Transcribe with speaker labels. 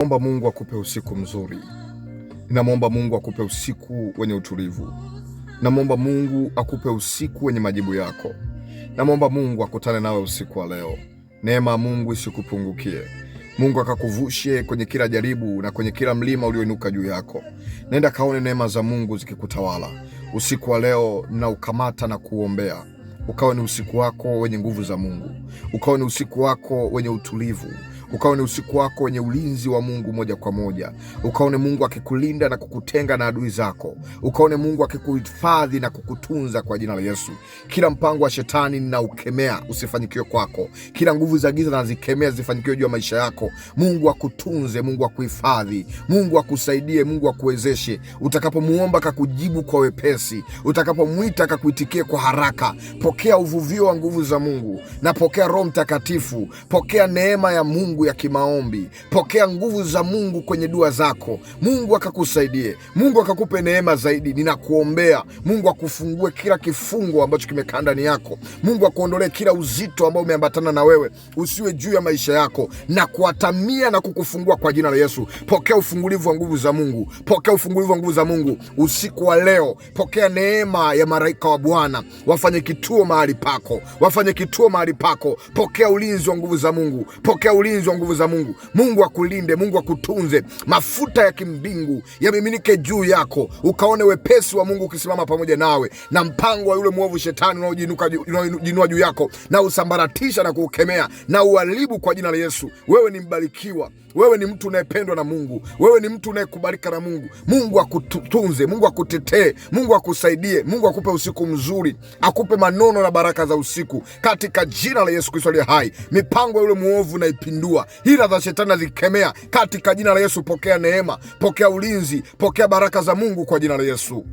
Speaker 1: Omba Mungu akupe usiku mzuri. Ninamwomba Mungu akupe usiku wenye utulivu. Namwomba Mungu akupe usiku wenye majibu yako. Namwomba Mungu akutane nawe usiku wa leo. Neema ya Mungu isikupungukie. Mungu akakuvushe kwenye kila jaribu na kwenye kila mlima ulioinuka juu yako. Nenda kaone neema za Mungu zikikutawala. Usiku wa leo na ukamata na kuombea. Ukawe ni usiku wako wenye nguvu za Mungu. Ukawe ni usiku wako wenye utulivu. Ukawe ni usiku wako wenye ulinzi wa Mungu moja kwa moja. Ukaone Mungu akikulinda na kukutenga na adui zako. Ukaone Mungu akikuhifadhi na kukutunza kwa jina la Yesu. Kila mpango wa shetani ninaukemea usifanikiwe kwako. Kila nguvu za giza nazikemea zifanikiwe juu ya maisha yako. Mungu akutunze, Mungu akuhifadhi, Mungu akusaidie, Mungu akuwezeshe. Utakapomuomba akakujibu kwa wepesi. Utakapomwita akakuitikie kwa haraka. Pokea uvuvio wa nguvu za Mungu na pokea Roho Mtakatifu. Pokea neema ya Mungu ya kimaombi. Pokea nguvu za Mungu kwenye dua zako. Mungu akakusaidie. Mungu akakupe neema zaidi. Ninakuombea Mungu akufungue kila kifungo ambacho kimekaa ndani yako. Mungu akuondolee kila uzito ambao umeambatana na wewe usiwe juu ya maisha yako, na kuatamia na kukufungua kwa jina la Yesu. Pokea ufungulivu wa nguvu za Mungu. Pokea ufungulivu wa nguvu za Mungu usiku wa leo. Pokea neema ya malaika wa Bwana wafanye kituo mahali pako. Wafanye kituo mahali pako. Pokea ulinzi wa nguvu za Mungu. Pokea ulinzi wa nguvu za Mungu. Mungu akulinde, Mungu akutunze. Mafuta ya kimbingu yamiminike juu yako. Ukaone wepesi wa Mungu ukisimama pamoja nawe, na mpango wa yule mwovu shetani unaojinua juu yako na usambaratisha na kuukemea na uharibu kwa jina la Yesu. Wewe ni mbarikiwa. Wewe ni mtu unayependwa na Mungu. Wewe ni mtu unayekubalika na Mungu. Mungu akutunze, Mungu akutetee, Mungu akusaidie, Mungu akupe usiku mzuri, akupe manono na baraka za usiku katika jina la Yesu Kristo aliye hai. Mipango ya yule muovu naipindua, hila za shetani nazikemea katika jina la Yesu. Pokea neema, pokea ulinzi, pokea baraka za Mungu kwa jina la Yesu.